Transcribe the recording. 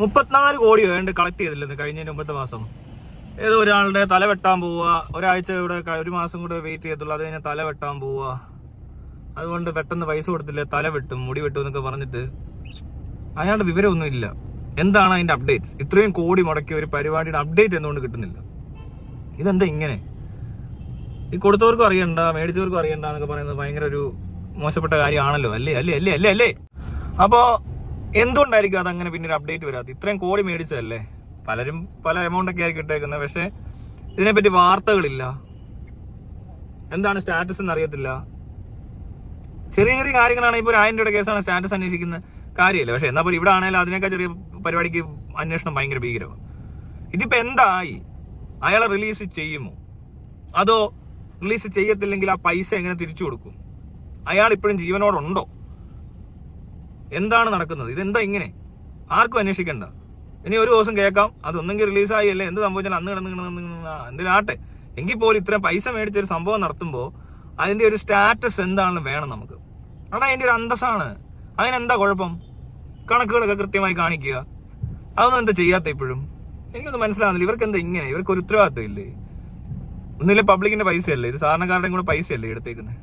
34 കോടി വേണ്ട കളക്ട് ചെയ്തില്ലെന്ന് കഴിഞ്ഞതിന് മുമ്പത്തെ മാസം. ഏതോ ഒരാളുടെ തല വെട്ടാൻ പോവുക, ഒരാഴ്ച ഇവിടെ 1 മാസം കൂടെ വെയിറ്റ് ചെയ്യത്തുള്ളൂ, അത് കഴിഞ്ഞാൽ തല വെട്ടാൻ പോവുക, അതുകൊണ്ട് പെട്ടെന്ന് പൈസ കൊടുത്തില്ല തല വെട്ടും മുടി വെട്ടും എന്നൊക്കെ പറഞ്ഞിട്ട് അയാളുടെ വിവരമൊന്നും ഇല്ല. എന്താണ് അതിന്റെ അപ്ഡേറ്റ്സ്? ഇത്രയും കോടി മുടക്കിയ ഒരു പരിപാടിയുടെ അപ്ഡേറ്റ് എന്തുകൊണ്ട് കിട്ടുന്നില്ല? ഇതെന്താ ഇങ്ങനെ? ഈ കൊടുത്തവർക്കും അറിയണ്ട, മേടിച്ചവർക്കും അറിയണ്ട എന്നൊക്കെ പറയുന്നത് ഭയങ്കര ഒരു മോശപ്പെട്ട കാര്യമാണല്ലോ. അല്ലേ അല്ലേ അല്ലേ അല്ലേ അല്ലേ അപ്പോ എന്തുകൊണ്ടായിരിക്കും അതങ്ങനെ പിന്നീട് അപ്ഡേറ്റ് വരാത്ത? ഇത്രയും കോടി മേടിച്ചതല്ലേ, പലരും പല എമൗണ്ട് ഒക്കെ ആയിരിക്കും ഇട്ടേക്കുന്നത്, പക്ഷെ ഇതിനെപ്പറ്റി വാർത്തകളില്ല. എന്താണ് സ്റ്റാറ്റസ് എന്ന് അറിയത്തില്ല. ചെറിയ ചെറിയ കാര്യങ്ങളാണെങ്കിൽ ഇപ്പോൾ 1000 രൂപയുടെ കേസാണ് സ്റ്റാറ്റസ് അന്വേഷിക്കുന്ന കാര്യമില്ല. പക്ഷെ എന്നാൽ പോലും ഇവിടെ ആണെങ്കിലും അതിനേക്കാൾ ചെറിയ പരിപാടിക്ക് അന്വേഷണം ഭയങ്കര ഭീകരമാണ്. ഇതിപ്പോ എന്തായി? അയാളെ റിലീസ് ചെയ്യുമോ? അതോ റിലീസ് ചെയ്യത്തില്ലെങ്കിൽ ആ പൈസ എങ്ങനെ തിരിച്ചു കൊടുക്കും? അയാൾ ഇപ്പോഴും ജീവനോടുണ്ടോ? എന്താണ് നടക്കുന്നത്? ഇതെന്താ ഇങ്ങനെ? ആർക്കും അന്വേഷിക്കണ്ട. ഇനി ഒരു ദിവസം കേൾക്കാം അതൊന്നെങ്കിൽ റിലീസായി അല്ലേ എന്ത് സംഭവിച്ചാൽ അന്ന് എന്തിനാട്ടെ. എങ്കിൽ പോലും ഇത്രയും പൈസ മേടിച്ചൊരു സംഭവം നടത്തുമ്പോൾ അതിന്റെ ഒരു സ്റ്റാറ്റസ് എന്താണെന്ന് വേണം നമുക്ക്. അതാ അതിന്റെ ഒരു അന്തസ്സാണ്. അതിനെന്താ കുഴപ്പം? കണക്കുകളൊക്കെ കൃത്യമായി കാണിക്കുക. അതൊന്നും എന്താ ചെയ്യാത്ത ഇപ്പോഴും? എനിക്കൊന്നും മനസ്സിലാവുന്നില്ല. ഇവർക്ക് എന്താ ഇങ്ങനെ? ഇവർക്ക് ഒരു ഉത്തരവാദിത്വം ഇല്ലേ? ഒന്നുമില്ല, പബ്ലിക്കിന്റെ പൈസയല്ലേ ഇത്, സാധാരണക്കാരുടെയും കൂടെ പൈസയല്ലേ എടുത്തേക്കുന്നത്.